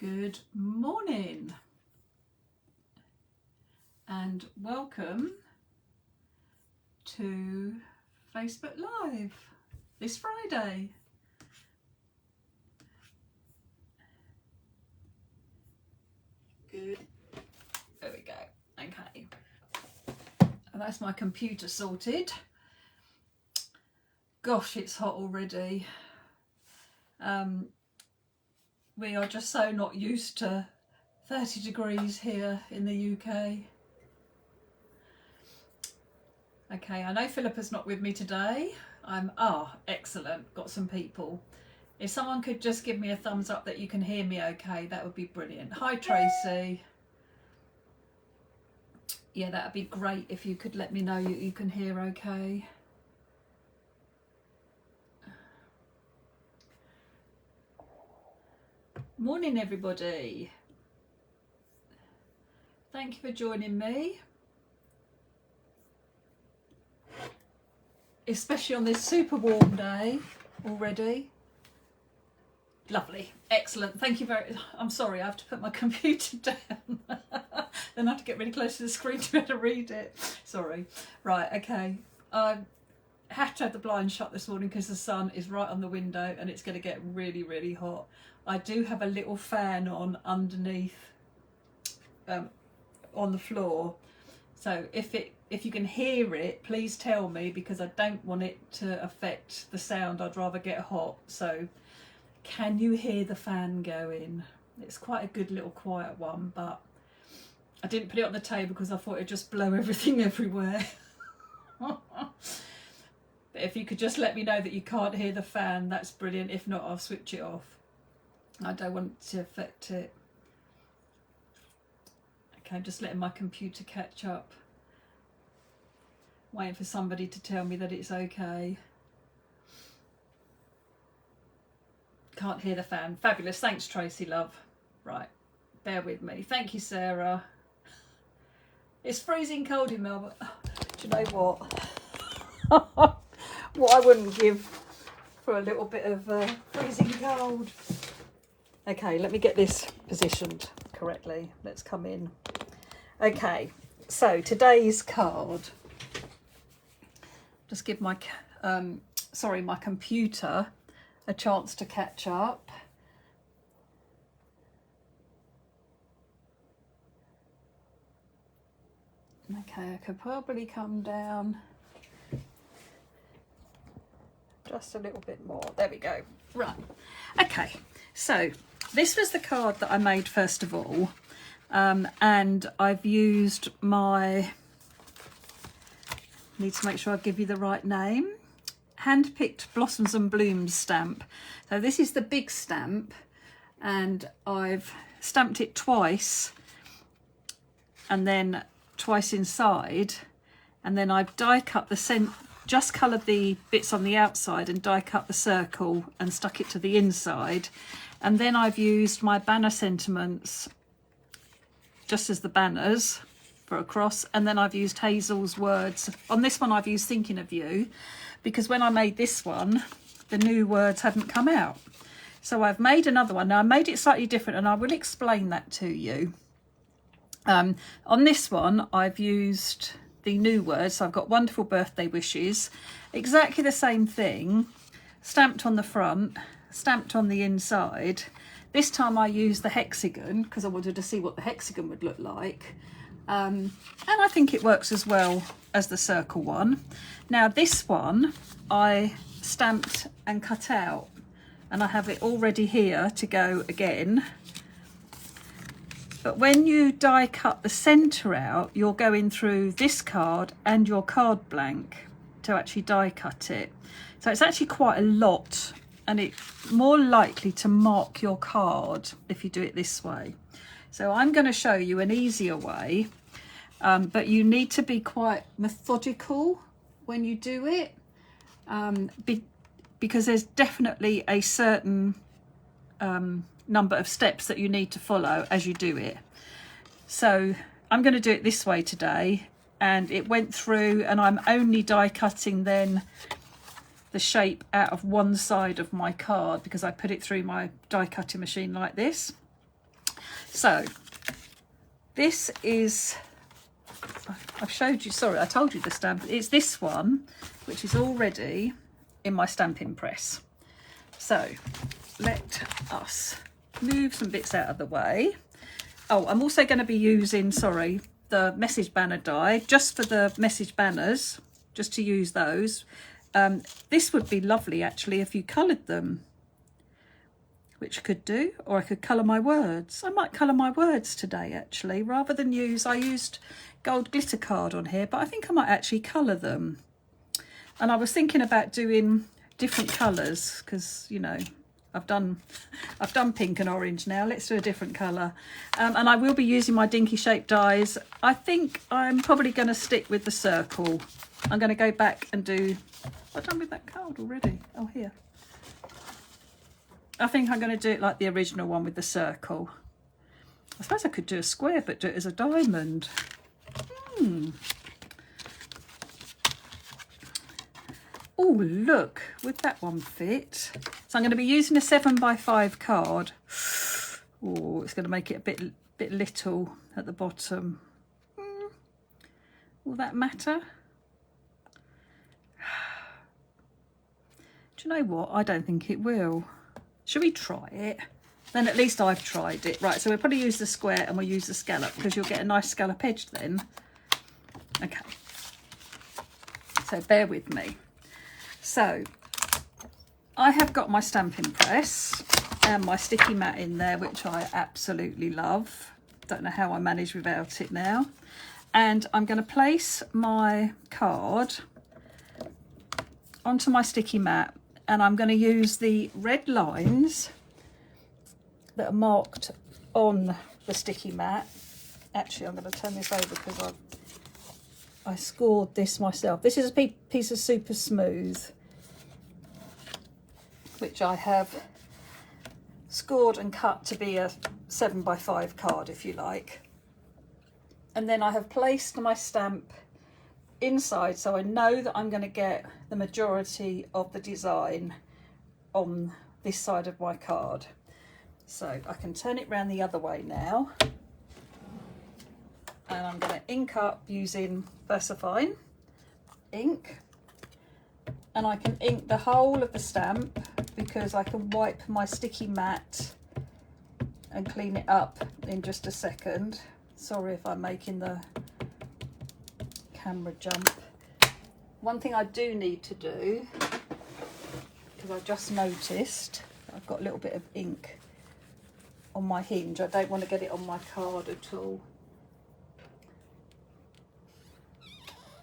Good morning and welcome to Facebook Live this Friday. Good. There we go. Okay. And that's my computer sorted. Gosh, it's hot already. We are just so not used to 30 degrees here in the UK. Okay, I know Philippa's not with me today. Excellent, got some people. If someone could just give me a thumbs up that you can hear me okay, that would be brilliant. Hi Tracy. Yeah, that would be great if you could let me know you can hear okay. Morning everybody. Thank you for joining me. Especially on this super warm day already. Lovely, excellent. Thank you very. I'm sorry, I have to put my computer down. Then I have to get really close to the screen to be able to read it. Sorry. Right, okay. I had to have the blinds shut this morning because the sun is right on the window and it's going to get really, really hot. I do have a little fan on underneath on the floor. So if you can hear it, please tell me, because I don't want it to affect the sound. I'd rather get hot. So can you hear the fan going? It's quite a good little quiet one, but I didn't put it on the table because I thought it'd just blow everything everywhere. But if you could just let me know that you can't hear the fan, that's brilliant. If not, I'll switch it off. I don't want to affect it. Okay, I'm just letting my computer catch up. Waiting for somebody to tell me that it's okay. Can't hear the fan. Fabulous. Thanks, Tracy, love. Right, bear with me. Thank you, Sarah. It's freezing cold in Melbourne. Do you know what? What I wouldn't give for a little bit of freezing cold. Okay, let me get this positioned correctly. Let's come in. Okay, so today's card. Just give my my computer a chance to catch up. Okay, I could probably come down just a little bit more. There we go. Right. Okay, so this was the card that I made first of all, and I've used my, need to make sure I give you the right name, hand-picked Blossoms and Blooms stamp. So this is the big stamp, and I've stamped it twice and then twice inside, and then I've die cut the just coloured the bits on the outside and die cut the circle and stuck it to the inside. And then I've used my banner sentiments just as the banners for a cross, and then I've used Hazel's words. On this one I've used Thinking of You, because when I made this one the new words hadn't come out. So I've made another one. Now I made it slightly different and I will explain that to you. On this one I've used the new words. So I've got wonderful birthday wishes, exactly the same thing, stamped on the front, stamped on the inside. This time I used the hexagon because I wanted to see what the hexagon would look like, and I think it works as well as the circle one. Now this one I stamped and cut out, and I have it all ready here to go again. But when you die cut the centre out, you're going through this card and your card blank to actually die cut it. So it's actually quite a lot, and it's more likely to mark your card if you do it this way. So I'm going to show you an easier way, but you need to be quite methodical when you do it, because there's definitely a certain number of steps that you need to follow as you do it. So I'm going to do it this way today, and it went through, and I'm only die cutting then the shape out of one side of my card because I put it through my die cutting machine like this. So this is, I've showed you, sorry, I told you the stamp. It's this one, which is already in my stamping press. So let us move some bits out of the way. Oh, I'm also going to be using, sorry, the message banner die, just for the message banners, just to use those. This would be lovely, actually, if you coloured them, which I could do, or I could colour my words. I might colour my words today, actually, rather than use, I used gold glitter card on here, but I think I might actually colour them. And I was thinking about doing different colours, because, you know, I've done pink and orange now. Let's do a different colour. And I will be using my dinky shaped dies. I think I'm probably going to stick with the circle. I'm going to go back and do, I've done with that card already. Oh, here. I think I'm going to do it like the original one with the circle. I suppose I could do a square, but do it as a diamond. Oh, look, would that one fit? So I'm going to be using a 7x5 card. Oh, it's going to make it a bit little at the bottom. Will that matter? Do you know what? I don't think it will. Should we try it? Then at least I've tried it. Right, so we'll probably use the square and we'll use the scallop, because you'll get a nice scallop edge then. Okay. So bear with me. So I have got my stamping press and my sticky mat in there, which I absolutely love. Don't know how I manage without it now. And I'm going to place my card onto my sticky mat, and I'm going to use the red lines that are marked on the sticky mat. Actually, I'm going to turn this over because I scored this myself. This is a piece of super smooth, which I have scored and cut to be a 7x5 card, if you like. And then I have placed my stamp inside, so I know that I'm going to get the majority of the design on this side of my card. So I can turn it round the other way now. And I'm going to ink up using VersaFine ink. And I can ink the whole of the stamp, because I can wipe my sticky mat and clean it up in just a second. Sorry if I'm making the camera jump. One thing I do need to do, because I just noticed I've got a little bit of ink on my hinge. I don't want to get it on my card at all.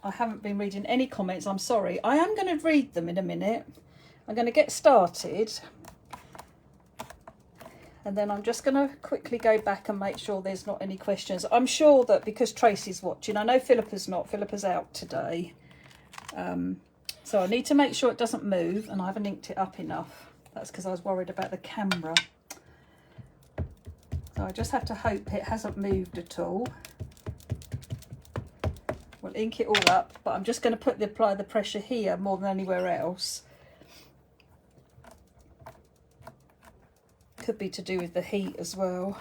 I haven't been reading any comments, I'm sorry. I am going to read them in a minute. I'm going to get started, and then I'm just going to quickly go back and make sure there's not any questions. I'm sure that because Tracy's watching, I know Philippa's not, Philippa's out today. So I need to make sure it doesn't move, and I haven't inked it up enough. That's because I was worried about the camera. So I just have to hope it hasn't moved at all. We'll ink it all up, but I'm just going to apply the pressure here more than anywhere else. Could be to do with the heat as well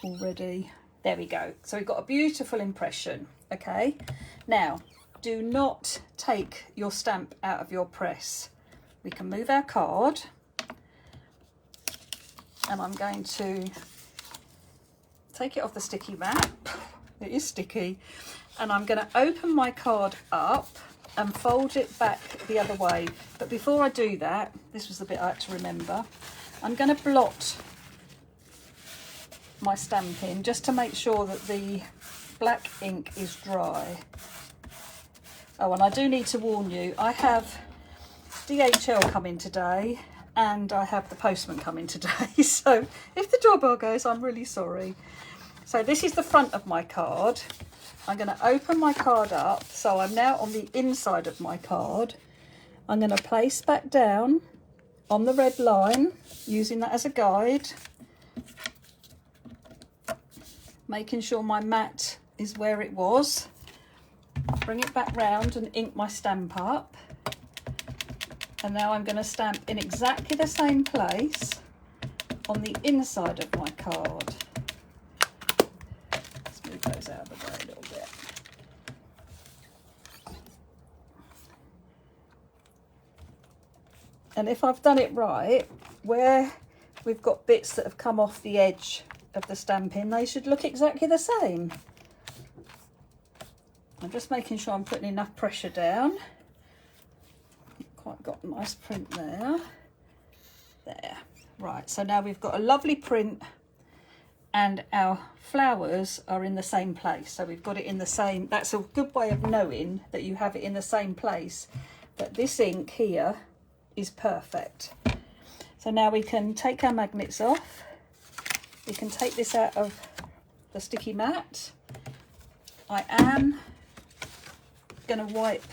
already. There we go. So we've got a beautiful impression. Okay, now do not take your stamp out of your press. We can move our card, and I'm going to take it off the sticky mat. It is sticky. And I'm going to open my card up and fold it back the other way. But before I do that, this was the bit I had to remember, I'm going to blot my stamping just to make sure that the black ink is dry. Oh, and I do need to warn you, I have DHL coming today and I have the postman coming today. So if the doorbell goes, I'm really sorry. So this is the front of my card. I'm going to open my card up, so I'm now on the inside of my card. I'm going to place back down on the red line, using that as a guide, making sure my mat is where it was. Bring it back round and ink my stamp up. And now I'm going to stamp in exactly the same place on the inside of my card. Let's move those out of the way a little bit. And if I've done it right, where we've got bits that have come off the edge of the stamping, they should look exactly the same. I'm just making sure I'm putting enough pressure down. Quite got a nice print there. There. Right, so now we've got a lovely print and our flowers are in the same place. So we've got it in the same, that's a good way of knowing that you have it in the same place, that this ink here is perfect. So now we can take our magnets off. We can take this out of the sticky mat. I am going to wipe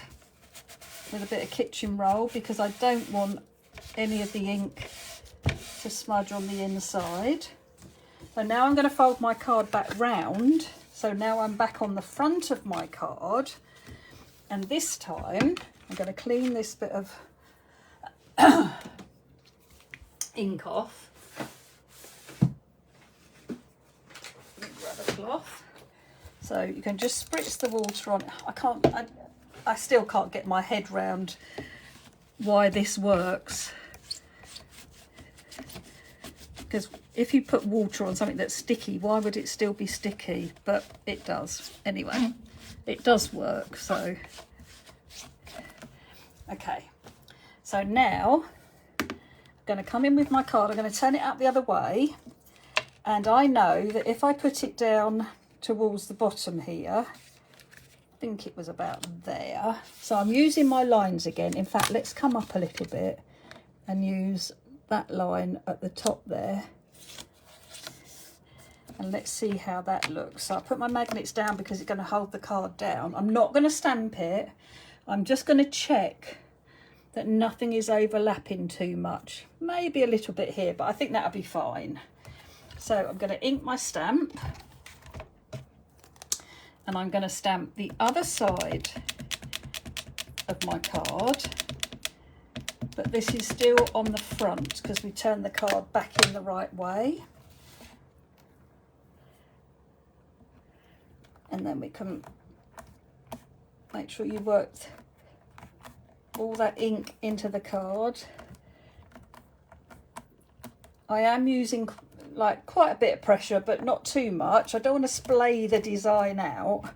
with a bit of kitchen roll because I don't want any of the ink to smudge on the inside. So now I'm going to fold my card back round. So now I'm back on the front of my card, and this time I'm going to clean this bit of ink off. Grab a cloth. So you can just spritz the water on. I still can't get my head round why this works. Because if you put water on something that's sticky, why would it still be sticky? But it does. Anyway, it does work. So, okay. So now I'm going to come in with my card. I'm going to turn it out the other way. And I know that if I put it down towards the bottom here, I think it was about there. So I'm using my lines again. In fact, let's come up a little bit and use that line at the top there. And let's see how that looks. So I'll put my magnets down because it's going to hold the card down. I'm not going to stamp it. I'm just going to check that nothing is overlapping too much. Maybe a little bit here, but I think that'll be fine. So I'm going to ink my stamp. And I'm going to stamp the other side of my card. But this is still on the front because we turn the card back in the right way. And then we can make sure you worked all that ink into the card. I am using like quite a bit of pressure, but not too much. I don't want to splay the design out,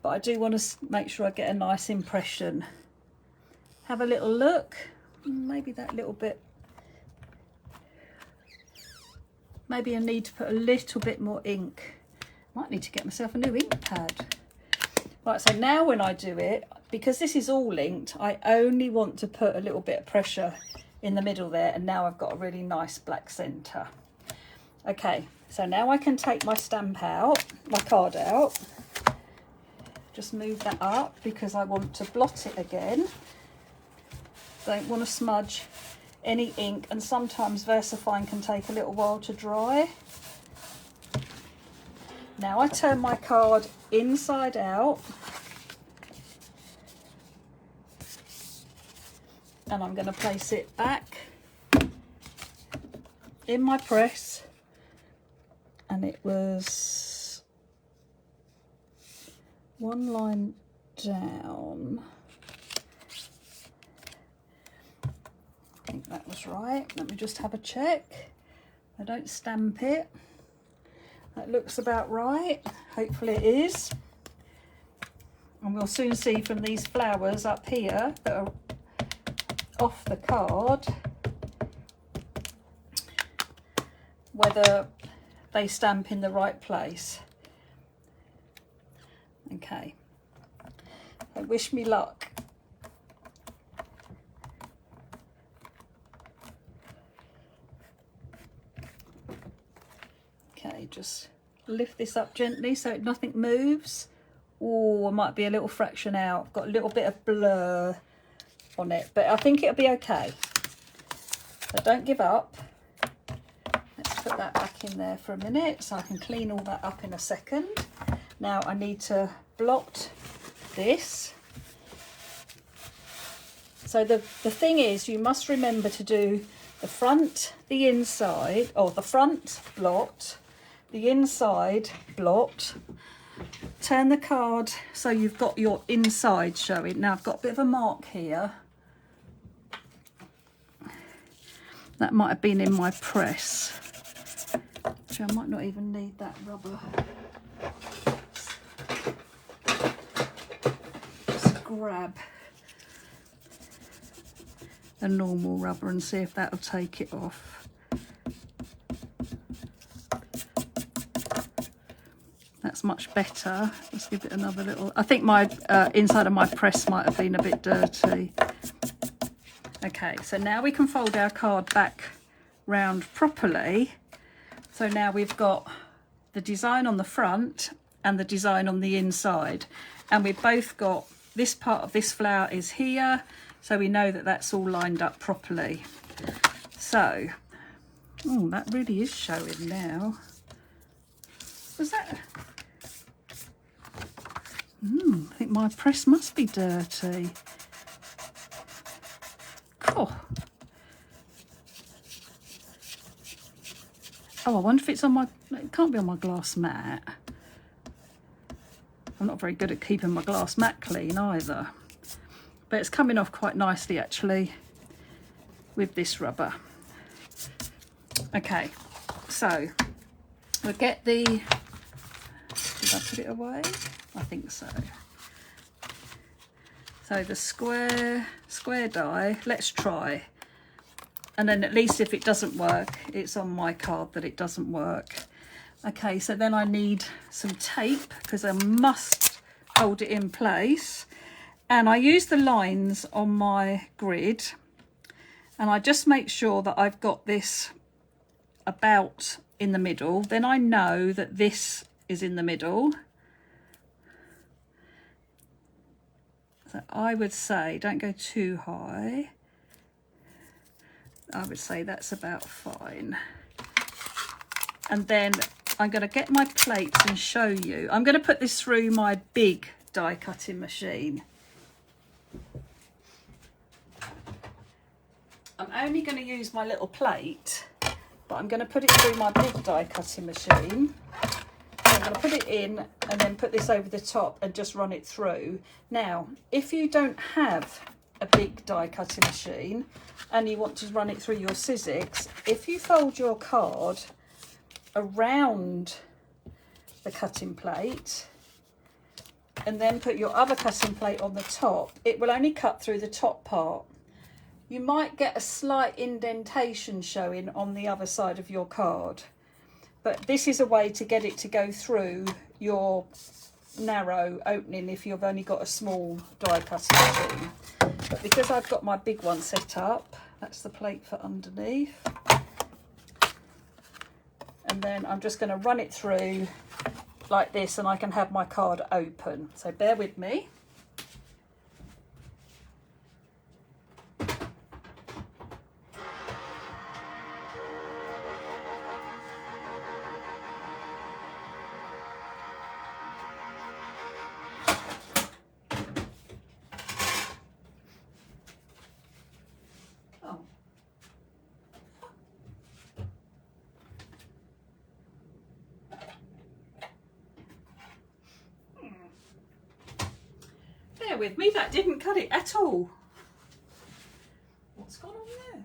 but I do want to make sure I get a nice impression. Have a little look. Maybe that little bit. Maybe I need to put a little bit more ink. Might need to get myself a new ink pad. Right, so now when I do it, because this is all inked, I only want to put a little bit of pressure in the middle there, and now I've got a really nice black centre. Okay, so now I can take my stamp out, my card out. Just move that up because I want to blot it again. Don't want to smudge any ink, and sometimes VersaFine can take a little while to dry. Now I turn my card inside out, and I'm going to place it back in my press, and it was one line down. I think that was right. Let me just have a check. I don't stamp it. That looks about right. Hopefully it is. And we'll soon see from these flowers up here that are off the card whether they stamp in the right place. Okay. So wish me luck. Okay, just lift this up gently so nothing moves. Oh, it might be a little fraction out. Got a little bit of blur on it, but I think it'll be okay. So don't give up. Let's put that back in there for a minute so I can clean all that up in a second. Now I need to blot this. So the thing is, you must remember to do the front, the inside, or the front blot, the inside blot. Turn the card so you've got your inside showing. Now I've got a bit of a mark here. That might have been in my press. Actually, I might not even need that rubber. Just grab a normal rubber and see if that'll take it off. That's much better. Let's give it another little. I think my inside of my press might have been a bit dirty. Okay, so now we can fold our card back round properly. So now we've got the design on the front and the design on the inside, and we've both got this part of this flower is here, so we know that that's all lined up properly. So, oh, that really is showing now. Was that? I think my press must be dirty. Oh. Oh, I wonder if it's on my, it can't be on my glass mat. I'm not very good at keeping my glass mat clean either. But it's coming off quite nicely actually with this rubber. Okay, so we'll get the, did I put it away? I think so. So the square die, let's try. And then at least if it doesn't work, it's on my card that it doesn't work. Okay, so then I need some tape because I must hold it in place. And I use the lines on my grid, and I just make sure that I've got this about in the middle. Then I know that this is in the middle. So I would say don't go too high. I would say that's about fine. And then I'm going to get my plates and show you. I'm going to put this through my big die cutting machine. I'm only going to use my little plate, but I'm going to put it through my big die cutting machine. I'm going to put it in and then put this over the top and just run it through. Now, if you don't have a big die cutting machine and you want to run it through your Sizzix, if you fold your card around the cutting plate and then put your other cutting plate on the top, it will only cut through the top part. You might get a slight indentation showing on the other side of your card, but this is a way to get it to go through your narrow opening if you've only got a small die cutting machine. But because I've got my big one set up, that's the plate for underneath. And then I'm just going to run it through like this and I can have my card open. So bear with me. With me, that didn't cut it at all. What's gone on there?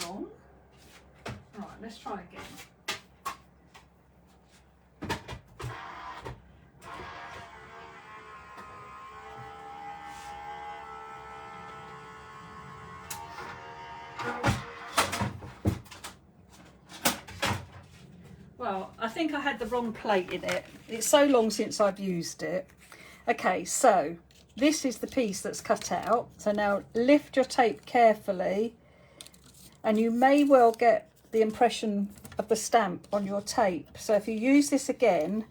Wrong. Right, let's try again. Well, I think I had the wrong plate in it. It's so long since I've used it. Okay, so this is the piece that's cut out. So now lift your tape carefully, and you may well get the impression of the stamp on your tape. So if you use this again,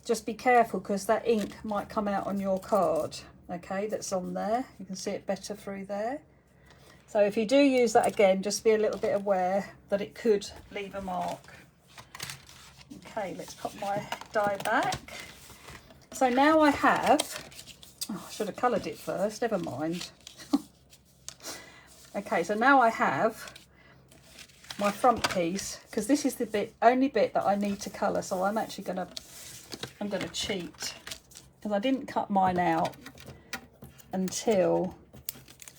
just be careful, because that ink might come out on your card, okay, that's on there. You can see it better through there. So if you do use that again, just be a little bit aware that it could leave a mark. Okay, let's put my die back. So now I have, oh, I should have coloured it first, never mind. Okay, so now I have my front piece, because this is the only bit that I need to colour. So I'm actually gonna cheat, because I didn't cut mine out until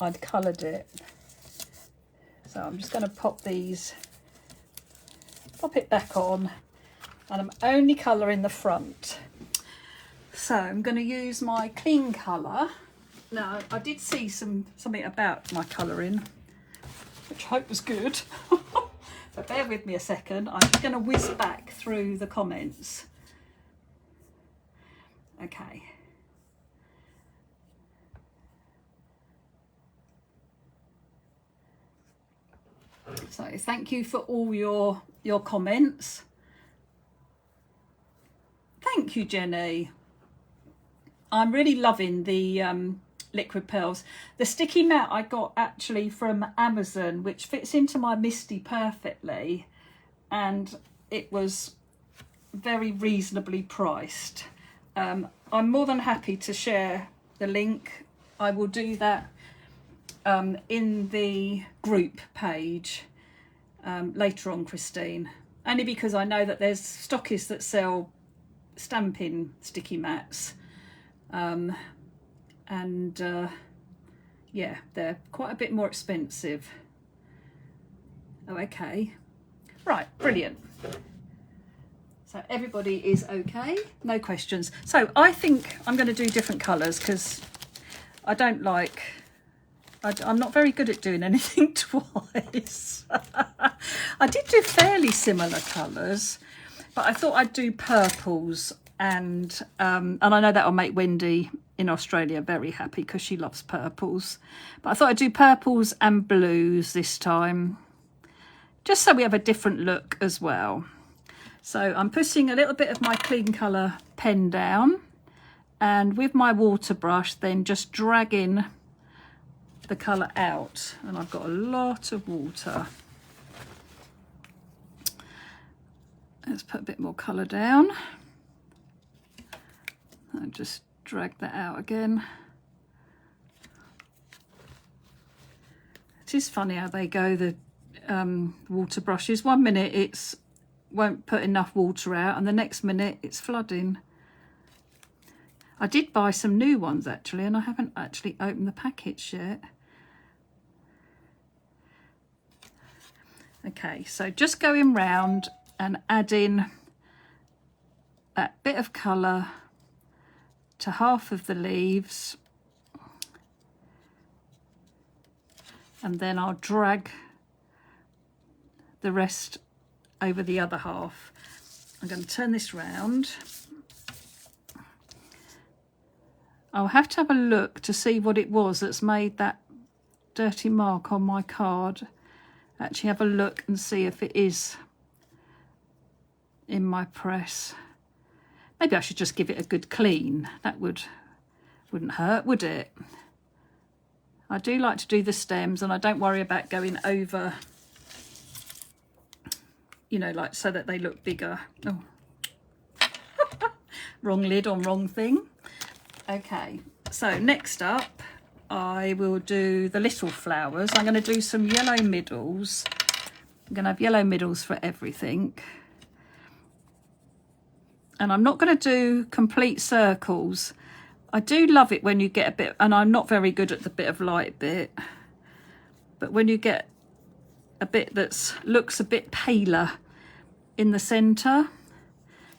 I'd coloured it. So I'm just going to pop it back on, and I'm only colouring the front. So I'm going to use my clean colour. Now, I did see something about my colouring, which I hope was good. So bear with me a second. I'm just going to whiz back through the comments. Okay. So thank you for all your comments. Thank you, Jenny. I'm really loving the liquid pearls. The sticky matte I got actually from Amazon, which fits into my Misty perfectly, and it was very reasonably priced. I'm more than happy to share the link. I will do that in the group page later on, Christine, only because I know that there's stockists that sell stamping sticky mats, yeah, they're quite a bit more expensive. Oh, okay, right, brilliant. So everybody is okay, no questions. So I think I'm going to do different colours, because I don't like, I'm not very good at doing anything twice. I did do fairly similar colours, but I thought I'd do purples, and I know that'll make Wendy in Australia very happy, because she loves purples. But I thought I'd do purples and blues this time, just so we have a different look as well. So I'm putting a little bit of my clean colour pen down, and with my water brush then just dragging the colour out, and I've got a lot of water. Let's put a bit more colour down and just drag that out again. It is funny how they go, the water brushes. 1 minute it's won't put enough water out, and the next minute it's flooding. I did buy some new ones actually, and I haven't actually opened the package yet. Okay, so just going round and adding that bit of colour to half of the leaves, and then I'll drag the rest over the other half. I'm going to turn this round. I'll have to have a look to see what it was that's made that dirty mark on my card. Actually have a look and see if it is in my press. Maybe I should just give it a good clean. That wouldn't hurt, would it? I do like to do the stems, and I don't worry about going over, you know, like so that they look bigger. Oh, wrong lid on wrong thing. Okay, so next up I will do the little flowers. I'm going to do some yellow middles. I'm going to have yellow middles for everything. And I'm not going to do complete circles. I do love it when you get a bit, and I'm not very good at the bit of light bit, but when you get a bit that looks a bit paler in the centre,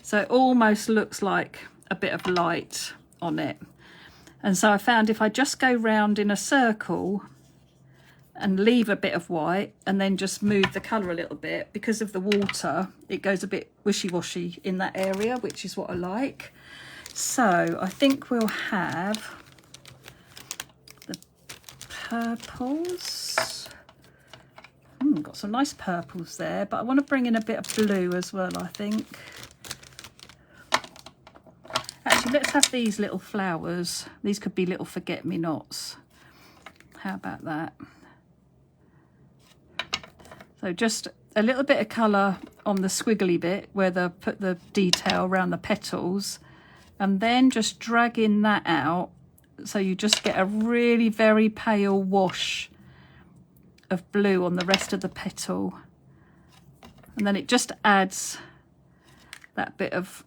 so it almost looks like a bit of light on it. And so I found if I just go round in a circle and leave a bit of white and then just move the colour a little bit, because of the water it goes a bit wishy-washy in that area, which is what I like. So I think we'll have purples. Got some nice purples there, but I want to bring in a bit of blue as well, I think. Actually, let's have these little flowers. These could be little forget-me-nots. How about that? So just a little bit of colour on the squiggly bit where they put the detail around the petals, and then just dragging that out so you just get a really very pale wash of blue on the rest of the petal, and then it just adds that bit of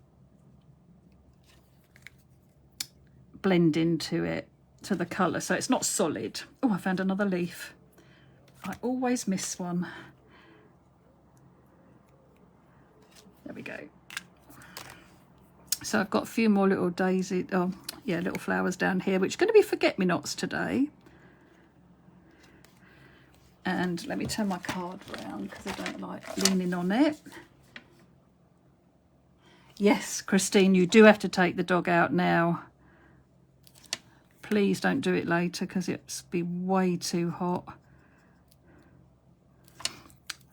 blend into it, to the colour, so it's not solid. Oh, I found another leaf. I always miss one. There we go. So I've got a few more little daisy, little flowers down here, which are going to be forget-me-nots today. And let me turn my card around because I don't like leaning on it. Yes, Christine, you do have to take the dog out now. Please don't do it later because it's be way too hot.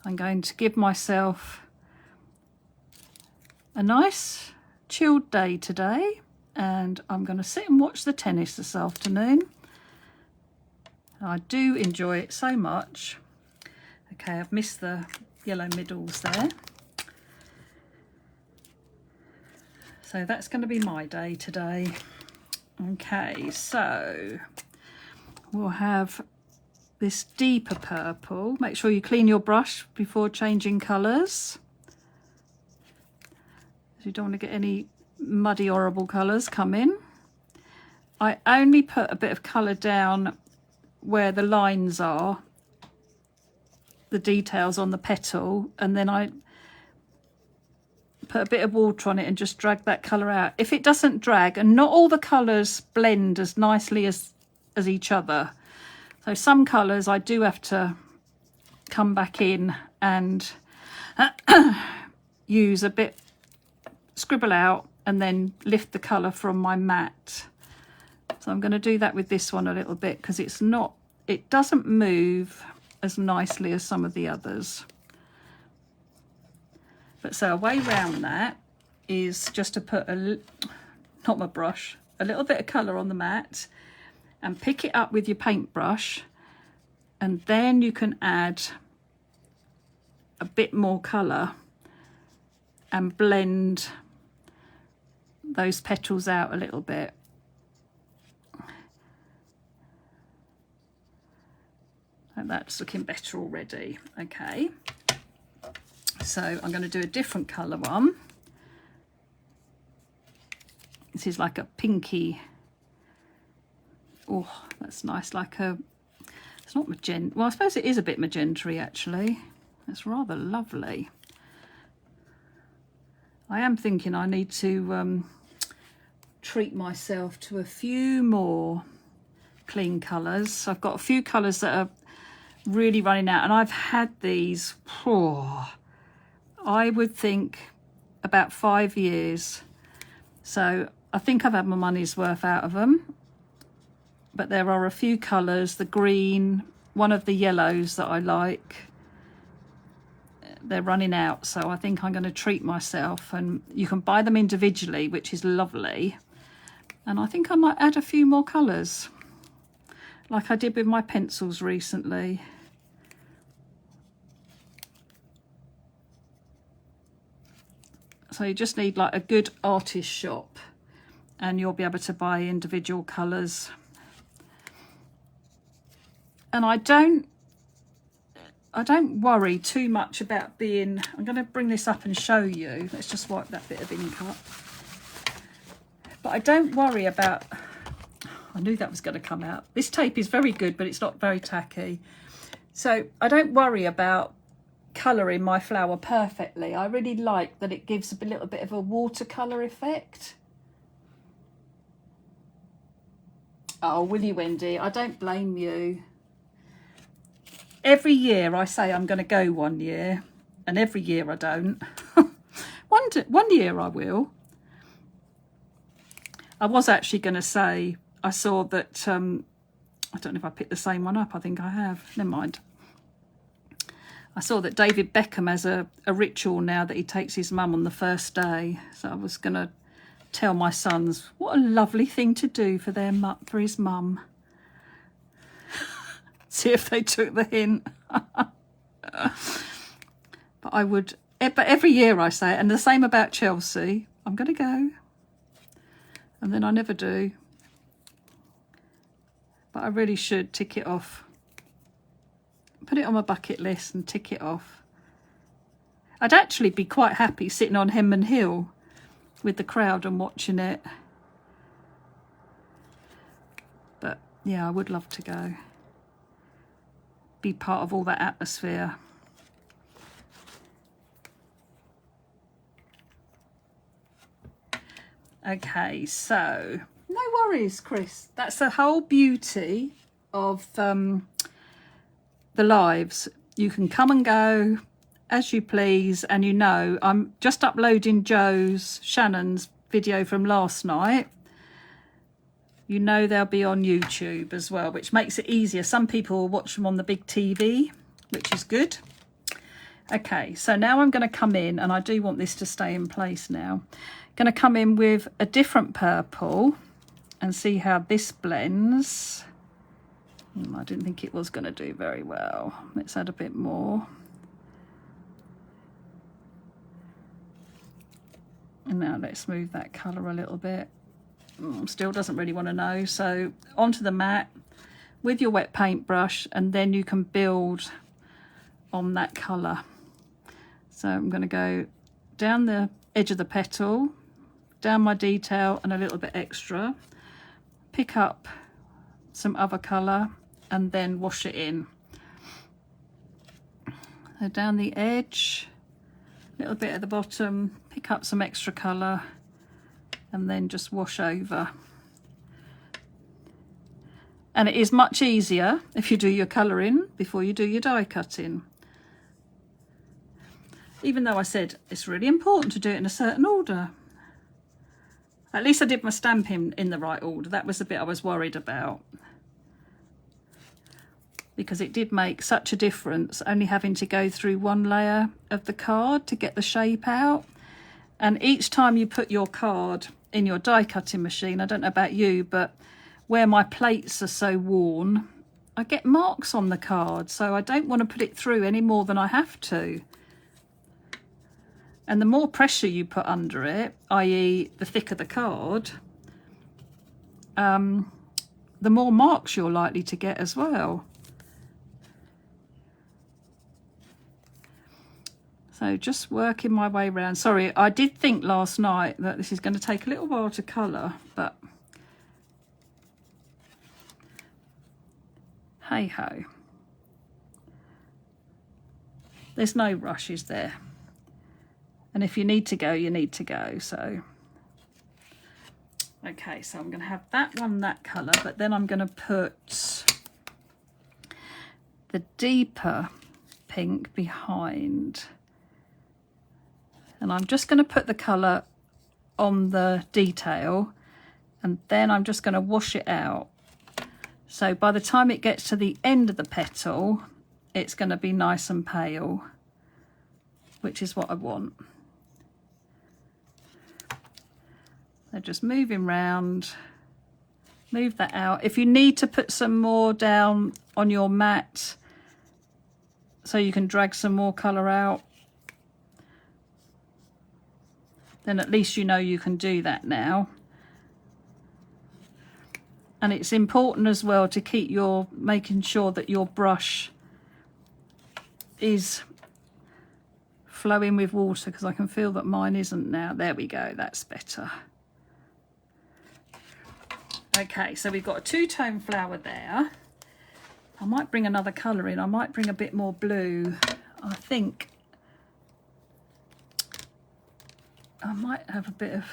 I'm going to give myself a nice chilled day today, and I'm going to sit and watch the tennis this afternoon. I do enjoy it so much. Okay, I've missed the yellow middles there. So that's going to be my day today. Okay, so we'll have this deeper purple. Make sure you clean your brush before changing colours. You don't want to get any muddy, horrible colours come in. I only put a bit of colour down where the lines are, the details on the petal, and then I put a bit of water on it and just drag that colour out. If it doesn't drag, and not all the colours blend as nicely as each other, so some colours I do have to come back in and use a bit, scribble out, and then lift the colour from my mat. So I'm going to do that with this one a little bit because it doesn't move as nicely as some of the others. But so a way around that is just to put not my brush, a little bit of colour on the mat and pick it up with your paintbrush, and then you can add a bit more colour and blend those petals out a little bit. And that's looking better already. Okay, so I'm going to do a different colour one. This is like a pinky. Oh, that's nice, like a, it's not magenta, well I suppose it is a bit magenta-y actually. It's rather lovely. I am thinking I need to treat myself to a few more clean colours. I've got a few colours that are really running out, and I've had these, I would think about 5 years. So I think I've had my money's worth out of them. But there are a few colours, the green, one of the yellows that I like. They're running out, so I think I'm going to treat myself, and you can buy them individually, which is lovely. And I think I might add a few more colours, like I did with my pencils recently. So you just need like a good artist shop and you'll be able to buy individual colours. And I don't worry too much about being, I'm going to bring this up and show you. Let's just wipe that bit of ink up. But I don't worry about, I knew that was going to come out. This tape is very good, but it's not very tacky. So I don't worry about colouring my flower perfectly. I really like that it gives a little bit of a watercolour effect. Oh, will you, Wendy? I don't blame you. Every year I say I'm going to go 1 year, and every year I don't. One year I will. I was actually going to say, I saw that I don't know if I picked the same one up. I think I have. Never mind. I saw that David Beckham has a ritual now that he takes his mum on the first day. So I was going to tell my sons what a lovely thing to do for his mum. See if they took the hint. But I would, but every year I say it, and the same about Chelsea. I'm going to go. And then I never do. But I really should tick it off. Put it on my bucket list and tick it off. I'd actually be quite happy sitting on Henman Hill with the crowd and watching it. But yeah, I would love to go. Be part of all that atmosphere. Okay, so no worries, Chris. That's the whole beauty of the lives. You can come and go as you please, and you know I'm just uploading Shannon's video from last night. You know they'll be on YouTube as well, which makes it easier. Some people watch them on the big TV, which is good. Okay, so now I'm going to come in, and I do want this to stay in place now. Going to come in with a different purple and see how this blends. I didn't think it was going to do very well. Let's add a bit more. And now let's move that colour a little bit. Still doesn't really want to know. So onto the mat with your wet paintbrush, and then you can build on that colour. So I'm going to go down the edge of the petal, down my detail and a little bit extra, pick up some other colour and then wash it in. So down the edge, a little bit at the bottom, pick up some extra colour and then just wash over. And it is much easier if you do your colouring before you do your die cutting. Even though I said it's really important to do it in a certain order. At least I did my stamping in the right order. That was the bit I was worried about. Because it did make such a difference only having to go through one layer of the card to get the shape out. And each time you put your card in your die cutting machine, I don't know about you, but where my plates are so worn, I get marks on the card. So I don't want to put it through any more than I have to. And the more pressure you put under it, i.e. the thicker the card, the more marks you're likely to get as well. So just working my way around. Sorry, I did think last night that this is going to take a little while to colour, but hey ho. There's no rush, is there? And if you need to go, you need to go. So, okay, so I'm going to have that one, that colour, but then I'm going to put the deeper pink behind. And I'm just going to put the colour on the detail, and then I'm just going to wash it out. So by the time it gets to the end of the petal, it's going to be nice and pale, which is what I want. So just moving round, move that out. If you need to put some more down on your mat so you can drag some more colour out, then at least you know you can do that now. And it's important as well to keep making sure that your brush is flowing with water, because I can feel that mine isn't now. There we go, that's better. Okay, so we've got a two-tone flower there. I might bring another colour in. I might bring a bit more blue. I think I might have a bit of,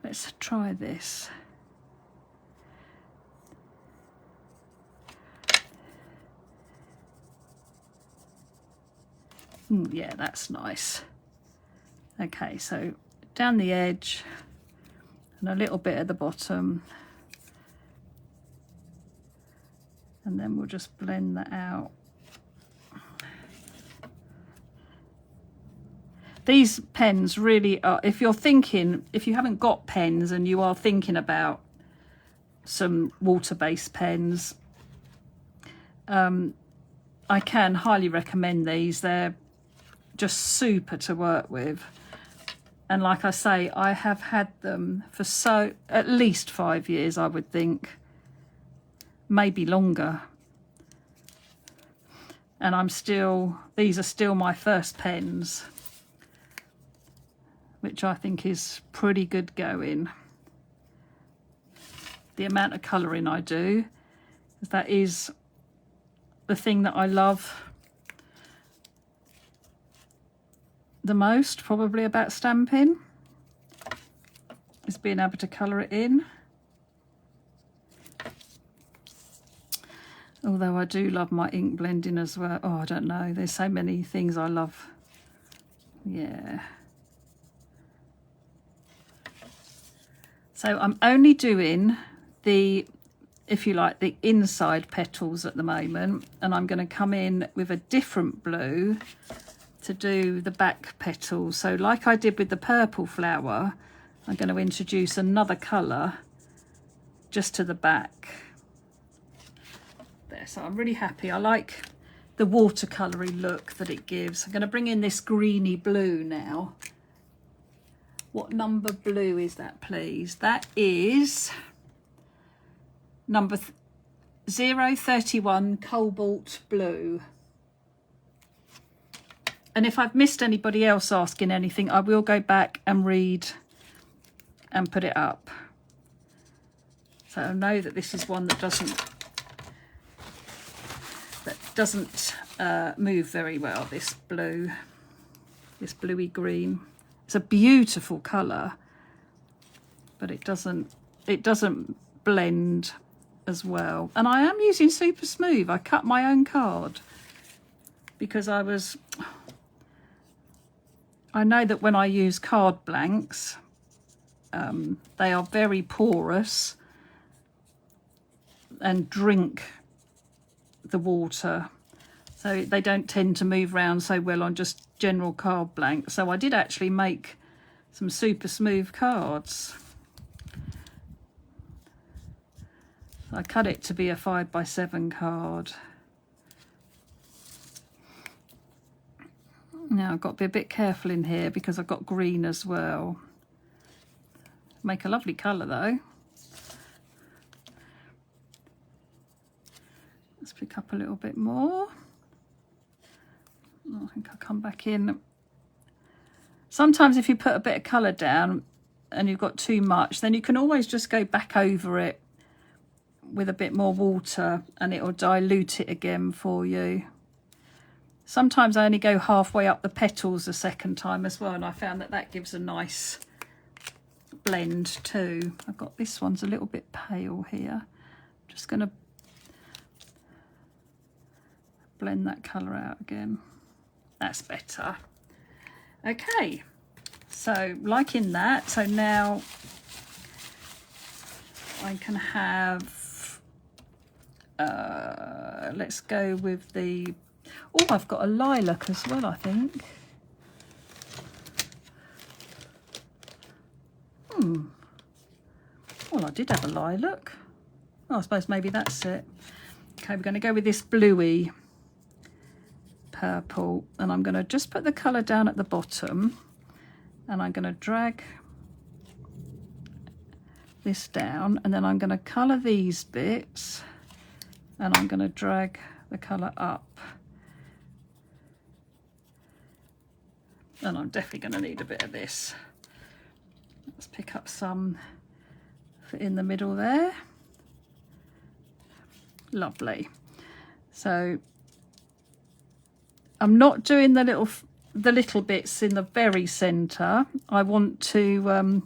let's try this. Yeah, that's nice. Okay, so down the edge and a little bit at the bottom. And then we'll just blend that out. These pens really are, if you haven't got pens and you are thinking about some water-based pens, I can highly recommend these. They're just super to work with. And like I say, I have had them for at least 5 years, I would think, maybe longer. And these are still my first pens, which I think is pretty good going. The amount of colouring I do, that is the thing that I love the most probably about stamping, is being able to colour it in. Although I do love my ink blending as well. Oh, I don't know, there's so many things I love. Yeah. So I'm only doing the, if you like, the inside petals at the moment, and I'm going to come in with a different blue to do the back petals. So like I did with the purple flower, I'm going to introduce another colour just to the back there. So I'm really happy. I like the watercoloury look that it gives. I'm going to bring in this greeny blue now. What number blue is that, please? That is number 031 Cobalt Blue. And if I've missed anybody else asking anything, I will go back and read and put it up. So I know that this is one that doesn't move very well, this blue, this bluey green. It's a beautiful colour, but it doesn't blend as well. And I am using Super Smooth. I cut my own card because I know that when I use card blanks, they are very porous and drink the water, so they don't tend to move around so well on just general card blank. So I did actually make some Super Smooth cards. I cut it to be a 5x7 card. Now I've got to be a bit careful in here because I've got green as well. Make a lovely colour though. Let's pick up a little bit more. I think I'll come back in. Sometimes if you put a bit of colour down and you've got too much, then you can always just go back over it with a bit more water and it will dilute it again for you. Sometimes I only go halfway up the petals a second time as well, and I found that that gives a nice blend too. I've got this one's a little bit pale here. I'm just going to blend that colour out again. That's better. Okay, so liking that. So now I can have, let's go with the, oh, I've got a lilac as well, I think. Well, I did have a lilac. Oh, I suppose maybe that's it. Okay, we're going to go with this bluey purple, and I'm going to just put the colour down at the bottom, and I'm going to drag this down, and then I'm going to colour these bits, and I'm going to drag the colour up. And I'm definitely going to need a bit of this. Let's pick up some in the middle there. Lovely. So I'm not doing the little bits in the very centre. I want to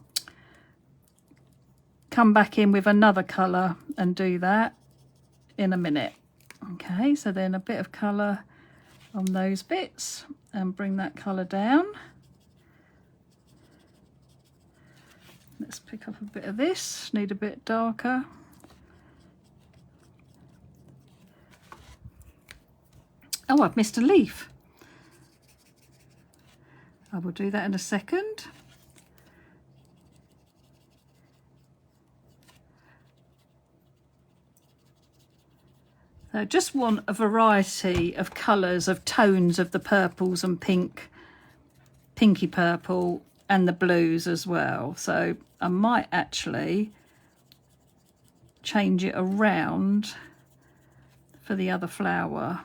come back in with another colour and do that in a minute. Okay, so then a bit of colour on those bits and bring that colour down. Let's pick up a bit of this, need a bit darker. Oh, I've missed a leaf. I will do that in a second. So I just want a variety of colours, of tones of the purples and pinky purple and the blues as well. So I might actually change it around for the other flower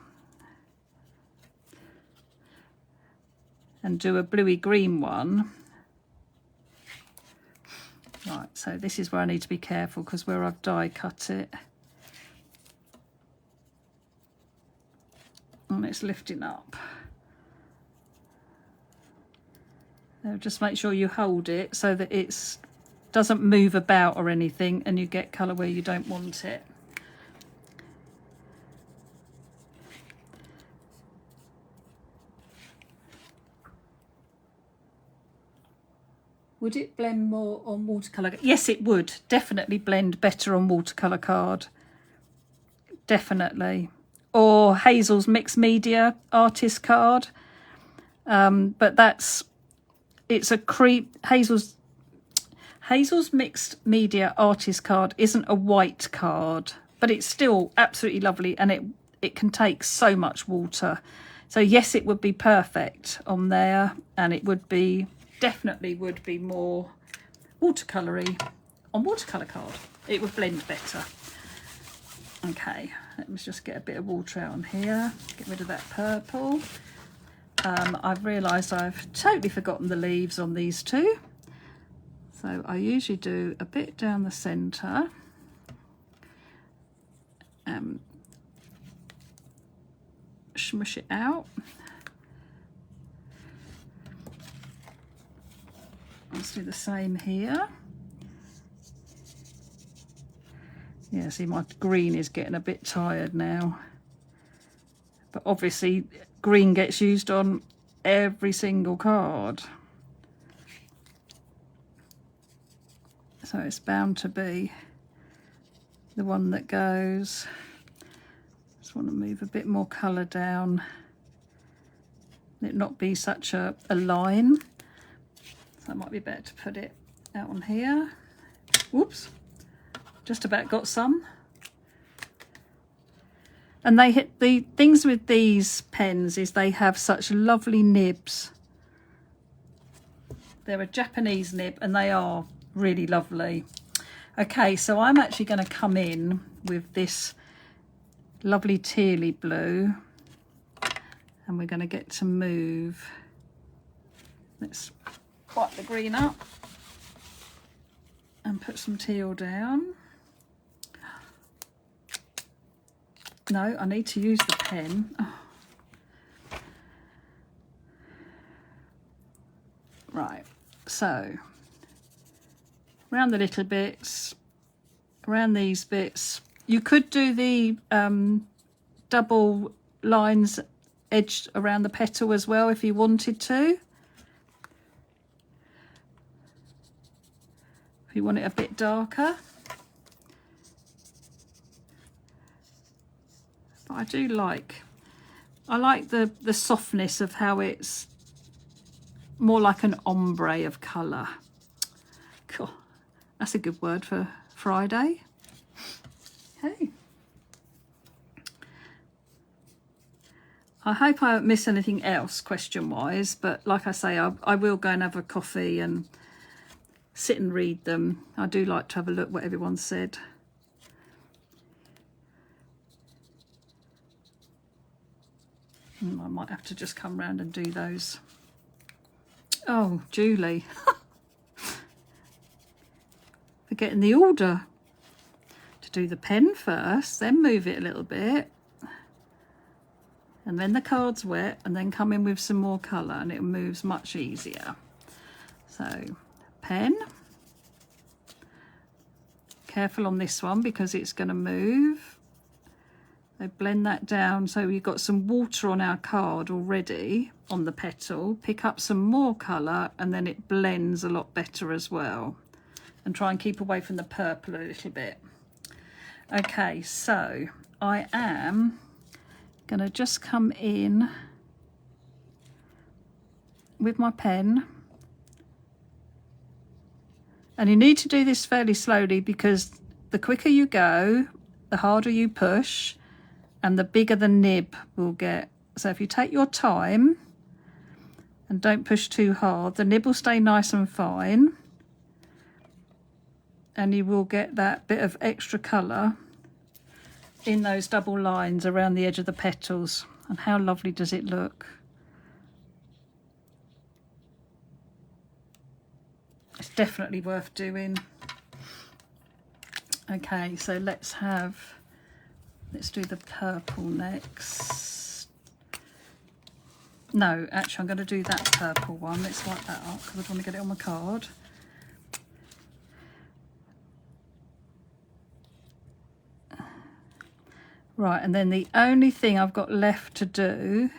and do a bluey green one. Right, so this is where I need to be careful because where I've die cut it and it's lifting up. So just make sure you hold it so that it doesn't move about or anything and you get colour where you don't want it. Would it blend more on watercolour? Yes, it would. Definitely blend better on watercolour card. Definitely. Or Hazel's Mixed Media artist card. But it's a Hazel's Mixed Media artist card isn't a white card, but it's still absolutely lovely and it can take so much water. So yes, it would be perfect on there, and it would be definitely would be more watercolory on watercolour card. It would blend better. Okay, let me just get a bit of water out on here, get rid of that purple. I've realised I've totally forgotten the leaves on these two, so I usually do a bit down the centre, smush it out. Let's do the same here. Yeah, see, my green is getting a bit tired now. But obviously, green gets used on every single card. So it's bound to be the one that goes. Just want to move a bit more colour down. It not be such a line. So it might be better to put it out on here. Whoops, just about got some. And they hit the things with these pens is they have such lovely nibs. They're a Japanese nib and they are really lovely. Okay, so I'm actually going to come in with this lovely tealy blue and we're going to get to move. Let's wipe the green up and put some teal down. No, I need to use the pen. Oh. Right, so around the little bits, around these bits. You could do the double lines edged around the petal as well if you wanted to. If you want it a bit darker. But I like the softness of how it's more like an ombre of colour. Cool. That's a good word for Friday. Okay. I hope I haven't missed anything else question-wise, but like I say, I will go and have a coffee and sit and read them. I do like to have a look what everyone said. I might have to just come round and do those. Oh, Julie. Forgetting the order. To do the pen first, then move it a little bit. And then the card's wet, and then come in with some more colour, and it moves much easier. So, pen. Careful on this one because it's going to move. So blend that down so we've got some water on our card already on the petal. Pick up some more colour and then it blends a lot better as well. And try and keep away from the purple a little bit. Okay, so I am Gonna just come in with my pen, and you need to do this fairly slowly because the quicker you go, the harder you push and the bigger the nib will get. So if you take your time and don't push too hard, the nib will stay nice and fine, and you will get that bit of extra colour in those double lines around the edge of the petals. And how lovely does it look? It's definitely worth doing. Okay, so let's do the purple next. No, actually I'm going to do that purple one. Let's wipe that up because I want to get it on my card. Right, and then the only thing I've got left to do,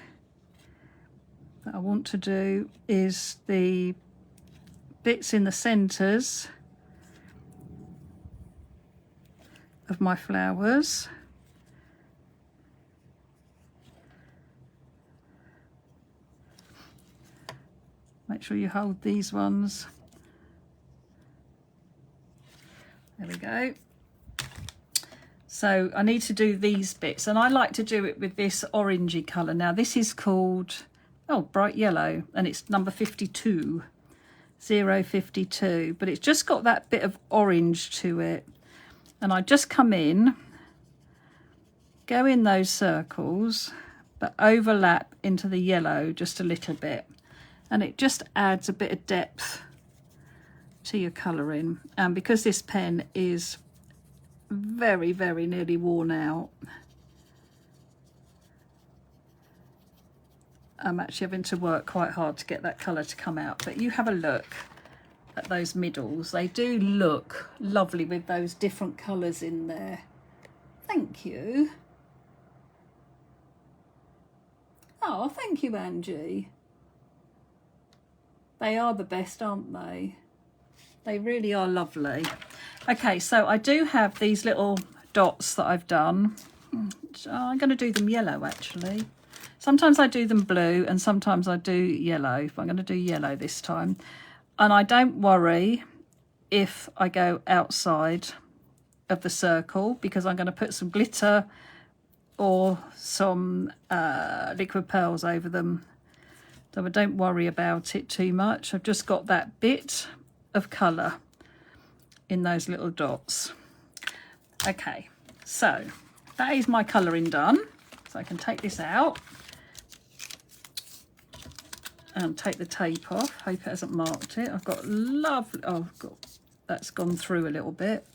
that I want to do, is the bits in the centres of my flowers. Make sure you hold these ones. There we go. So I need to do these bits, and I like to do it with this orangey colour. Now this is called, oh, bright yellow, and it's number 52, 052, but it's just got that bit of orange to it. And I just come in, go in those circles, but overlap into the yellow just a little bit. And it just adds a bit of depth to your colouring. And because this pen is very, very nearly worn out, I'm actually having to work quite hard to get that colour to come out. But you have a look at those middles. They do look lovely with those different colours in there. Thank you. Oh, thank you, Angie. They are the best, aren't they? They really are lovely. Okay, so I do have these little dots that I've done. I'm going to do them yellow, actually. Sometimes I do them blue and sometimes I do yellow. But I'm going to do yellow this time. And I don't worry if I go outside of the circle, because I'm going to put some glitter or some liquid pearls over them. So I don't worry about it too much. I've just got that bit of colour in those little dots. Okay, so that is my colouring done. So I can take this out and take the tape off. Hope it hasn't marked it. I've got lovely, oh, that's gone through a little bit.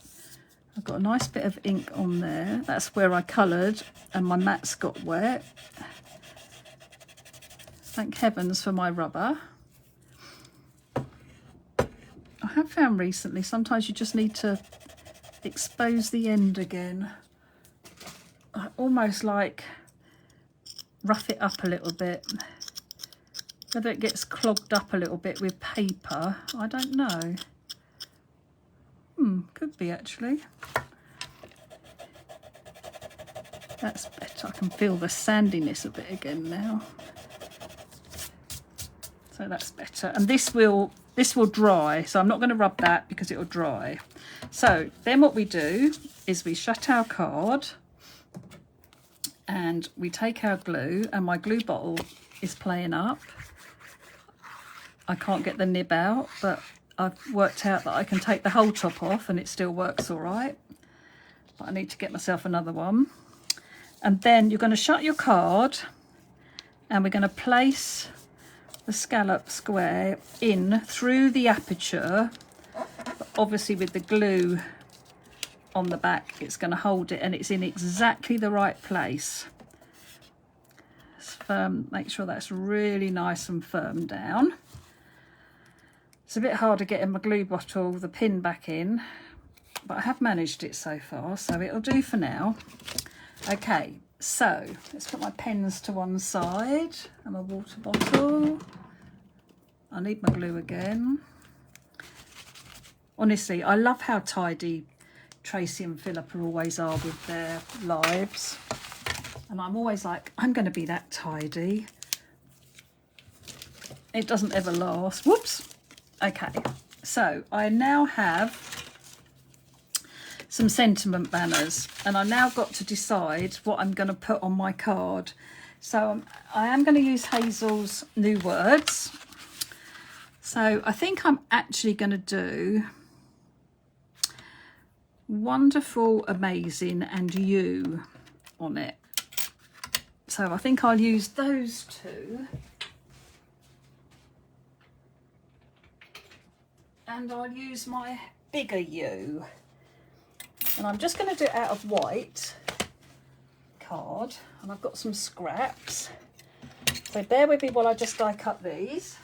I've got a nice bit of ink on there. That's where I coloured and my mats got wet. Thank heavens for my rubber. I have found recently sometimes you just need to expose the end again. I almost like rough it up a little bit. Whether it gets clogged up a little bit with paper, I don't know. Could be actually. That's better. I can feel the sandiness of it again now. So that's better. And this will dry. So I'm not going to rub that because it will dry. So then what we do is we shut our card and we take our glue, and my glue bottle is playing up. I can't get the nib out, but I've worked out that I can take the whole top off and it still works all right. But I need to get myself another one. And then you're going to shut your card and we're going to place the scallop square in through the aperture. But obviously with the glue on the back, it's going to hold it, and it's in exactly the right place. Make sure that's really nice and firm down. It's a bit harder getting my glue bottle, the pin back in, but I have managed it so far, so it'll do for now. Okay, so let's put my pens to one side and my water bottle. I need my glue again. Honestly, I love how tidy Tracy and Philippa always are with their lives. And I'm always like, I'm going to be that tidy. It doesn't ever last. Whoops. Okay, so I now have some sentiment banners, and I've now got to decide what I'm going to put on my card. So I am going to use Hazel's New Words. So I think I'm actually going to do wonderful, amazing, and you on it. So I think I'll use those two. And I'll use my bigger you. And I'm just going to do it out of white card. And I've got some scraps. So bear with me while I just die cut these.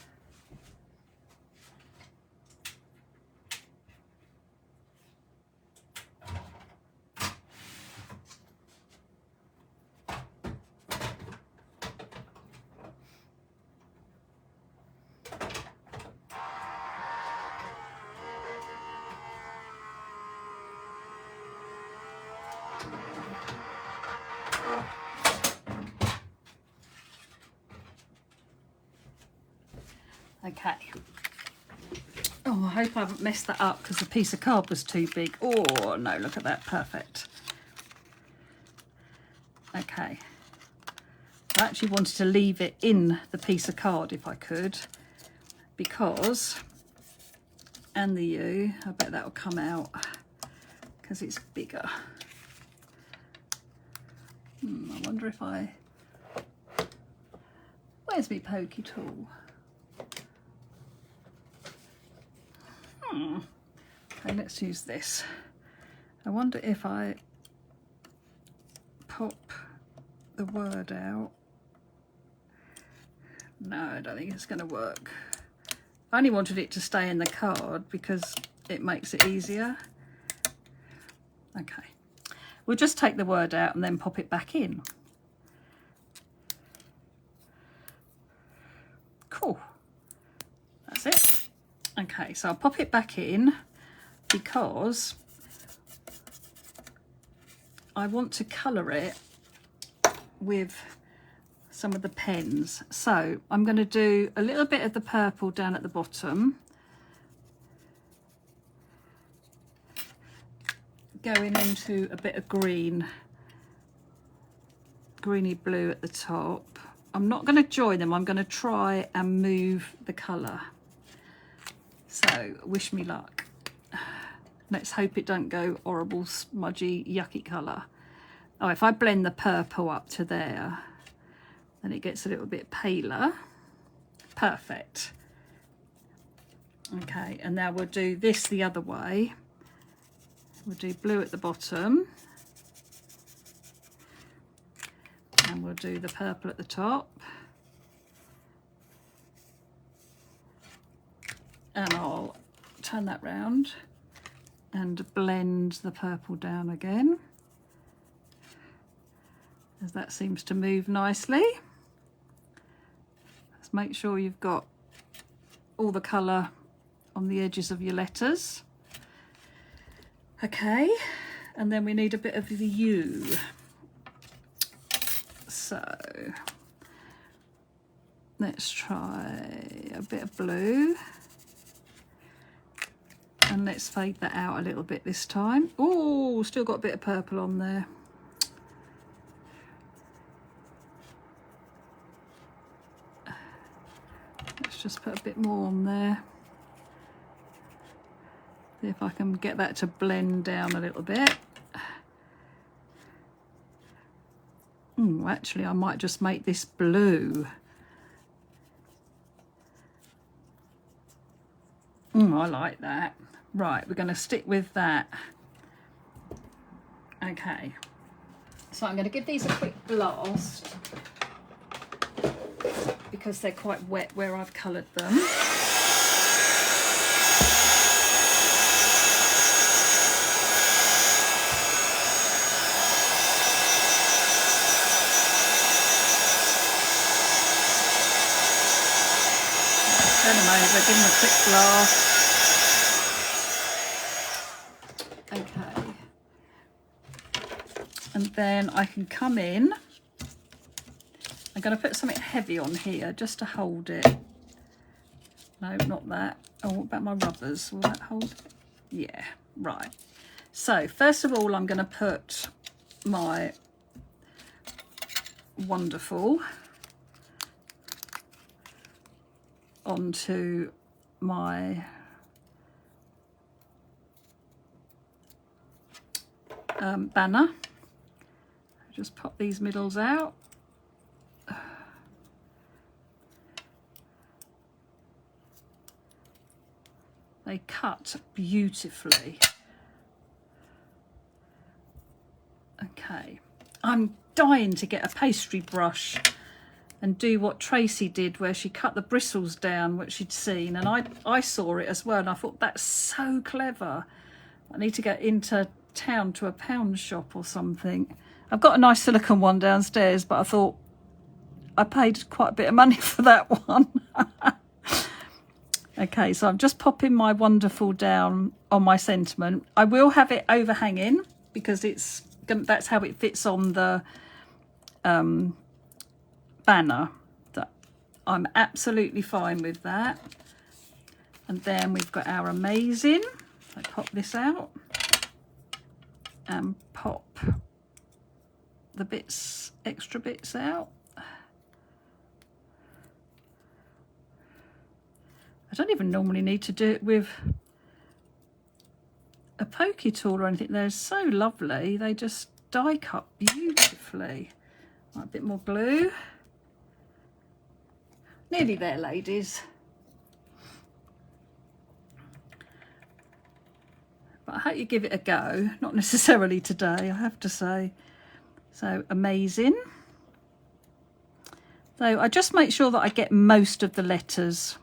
Okay. Oh, I hope I haven't messed that up because the piece of card was too big. Oh, no, look at that. Perfect. Okay. I actually wanted to leave it in the piece of card if I could, because, and the U, I bet that'll come out because it's bigger. I wonder if where's my pokey tool? Okay, let's use this. I wonder if I pop the word out. No, I don't think it's going to work. I only wanted it to stay in the card because it makes it easier. Okay, we'll just take the word out and then pop it back in. Cool, that's it. Okay, so I'll pop it back in because I want to colour it with some of the pens. So I'm going to do a little bit of the purple down at the bottom, going into a bit of green, greeny blue at the top. I'm not going to join them, I'm going to try and move the colour. So wish me luck. Let's hope it don't go horrible, smudgy, yucky colour. Oh, if I blend the purple up to there, then it gets a little bit paler. Perfect. Okay, and now we'll do this the other way. We'll do blue at the bottom. And we'll do the purple at the top. And I'll turn that round and blend the purple down again, as that seems to move nicely. Let's make sure you've got all the colour on the edges of your letters. Okay, and then we need a bit of the U. So let's try a bit of blue. And let's fade that out a little bit this time. Oh, still got a bit of purple on there. Let's just put a bit more on there. See if I can get that to blend down a little bit. Actually, I might just make this blue. I like that. Right, we're going to stick with that. Okay, so I'm going to give these a quick blast because they're quite wet where I've coloured them. Turn them over, give them a quick blast. Okay, and then I can come in I'm going to put something heavy on here just to hold it. No, not that. Oh, what about my rubbers? Will that hold it? Yeah, right. So first of all, I'm going to put my Wonderful onto my banner. Just pop these middles out. They cut beautifully. Okay, I'm dying to get a pastry brush and do what Tracy did, where she cut the bristles down, which she'd seen, and I saw it as well, and I thought, that's so clever. I need to get into town to a pound shop or something. I've got a nice silicone one downstairs, but I thought I paid quite a bit of money for that one. Okay, so I'm just popping my Wonderful down on my sentiment. I will have it overhanging because that's how it fits on the banner. So I'm absolutely fine with that. And then we've got our Amazing. So pop this out and pop the extra bits out. I don't even normally need to do it with a pokey tool or anything. They're so lovely. They just die cut beautifully. Right, a bit more glue. Nearly there, ladies. But I hope you give it a go. Not necessarily today, I have to say. So Amazing. So I just make sure that I get most of the letters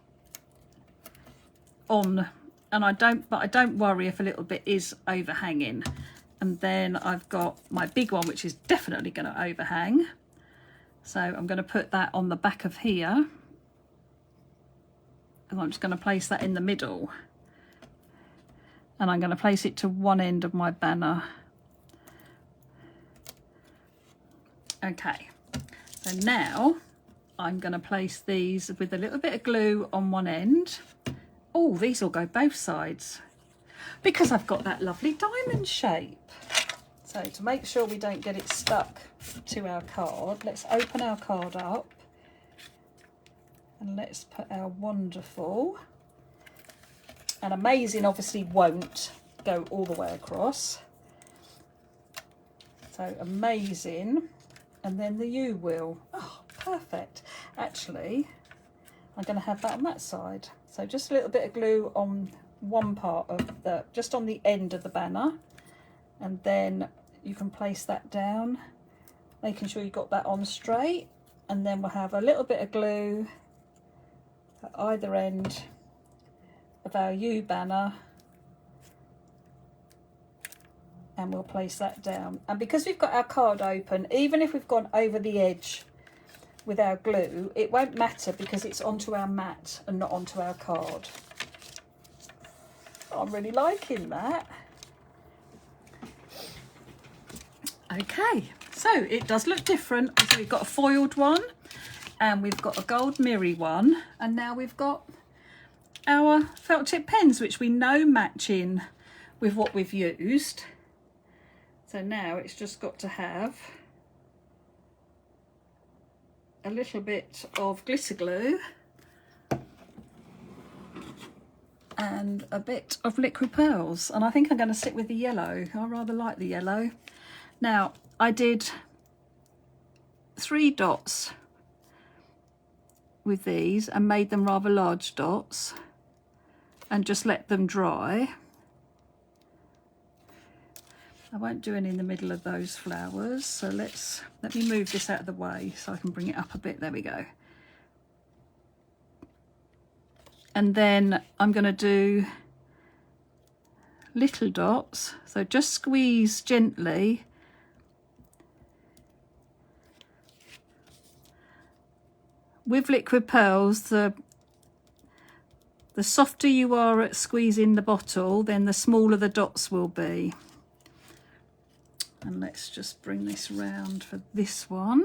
on, and I don't worry if a little bit is overhanging. And then I've got my big one, which is definitely going to overhang, so I'm going to put that on the back of here, and I'm just going to place that in the middle, and I'm going to place it to one end of my banner. Okay, so now I'm going to place these with a little bit of glue on one end. Oh, these will go both sides because I've got that lovely diamond shape. So to make sure we don't get it stuck to our card, let's open our card up and let's put our Wonderful. And Amazing obviously won't go all the way across. So Amazing, and then the U will. Oh, perfect. Actually, I'm going to have that on that side. So just a little bit of glue on one part of just on the end of the banner, and then you can place that down, making sure you got that on straight, and then we'll have a little bit of glue at either end of our U banner, and we'll place that down. And because we've got our card open, even if we've gone over the edge with our glue, it won't matter because it's onto our mat and not onto our card. I'm really liking that. Okay, so it does look different. So we've got a foiled one, and we've got a gold mirror one, and now we've got our felt tip pens, which we know match in with what we've used. So now it's just got to have a little bit of glitter glue and a bit of liquid pearls, and I think I'm going to stick with the yellow. I rather like the yellow. Now I did 3 dots with these and made them rather large dots and just let them dry. I won't do any in the middle of those flowers, so let me move this out of the way so I can bring it up a bit. There we go. And then I'm going to do little dots, so just squeeze gently with liquid pearls. The softer you are at squeezing the bottle, then the smaller the dots will be. And let's just bring this round for this one.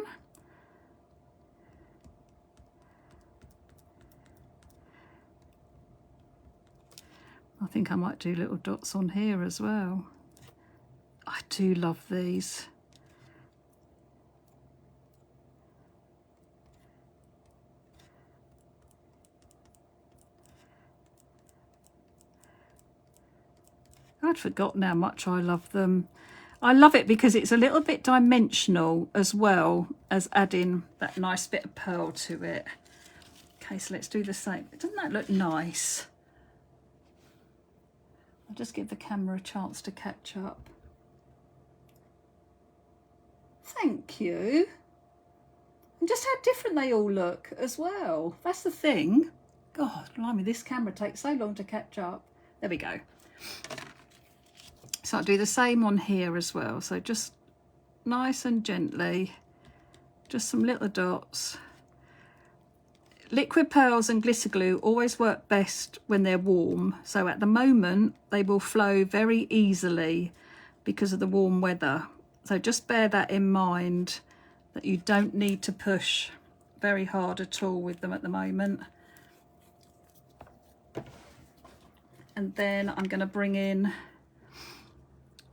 I think I might do little dots on here as well. I do love these. I'd forgotten how much I love them. I love it because it's a little bit dimensional as well as adding that nice bit of pearl to it. Okay, so let's do the same. Doesn't that look nice? I'll just give the camera a chance to catch up. Thank you. And just how different they all look as well. That's the thing. God, blimey, this camera takes so long to catch up. There we go. So I'll do the same on here as well. So just nice and gently, just some little dots. Liquid pearls and glitter glue always work best when they're warm. So at the moment, they will flow very easily because of the warm weather. So just bear that in mind, that you don't need to push very hard at all with them at the moment. And then I'm going to bring in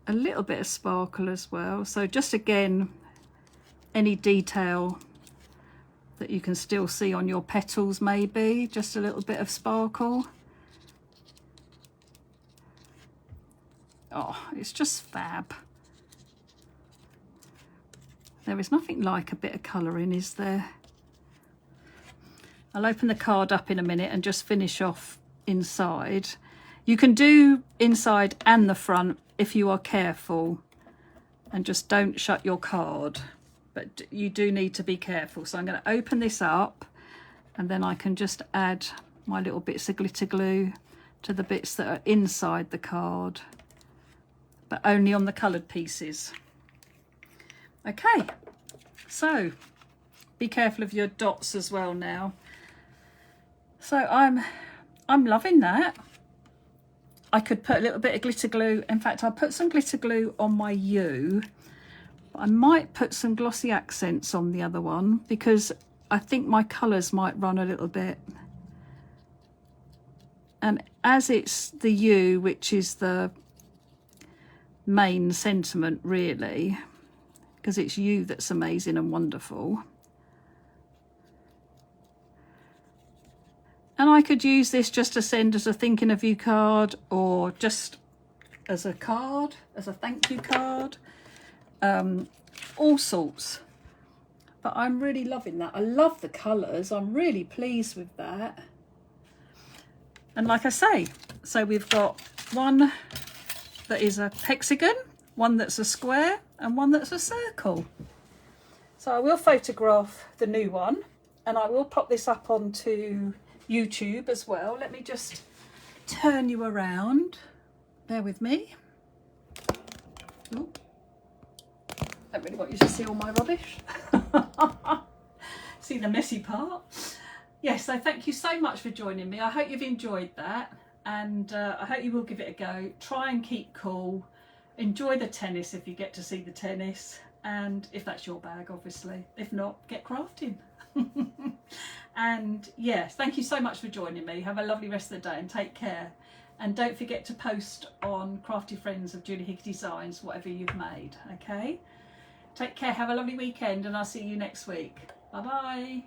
a little bit of sparkle as well. So just again, any detail that you can still see on your petals, maybe just a little bit of sparkle. Oh, it's just fab. There is nothing like a bit of colouring, is there? I'll open the card up in a minute and just finish off inside. You can do inside and the front if you are careful, and just don't shut your card, but you do need to be careful. So I'm going to open this up and then I can just add my little bits of glitter glue to the bits that are inside the card, but only on the coloured pieces. Okay, so be careful of your dots as well now. So I'm loving that. I could put a little bit of glitter glue. In fact, I'll put some glitter glue on my U. I might put some glossy accents on the other one because I think my colours might run a little bit. And as it's the U, which is the main sentiment really, because it's you that's amazing and wonderful. And I could use this just to send as a thinking of you card, or just as a card, as a thank you card, all sorts. But I'm really loving that. I love the colours. I'm really pleased with that. And like I say, so we've got one that is a hexagon, one that's a square, and one that's a circle. So I will photograph the new one, and I will pop this up onto YouTube as well. Let me just turn you around. Bear with me. Ooh. Don't really want you to see all my rubbish. See the messy part. Yes, so thank you so much for joining me. I hope you've enjoyed that, and I hope you will give it a go. Try and keep cool. Enjoy the tennis if you get to see the tennis, and if that's your bag, obviously. If not, get crafting. And yes, thank you so much for joining me. Have a lovely rest of the day and take care. And don't forget to post on Crafty Friends of Julie Hickey Designs whatever you've made, okay? Take care, have a lovely weekend, and I'll see you next week. Bye bye.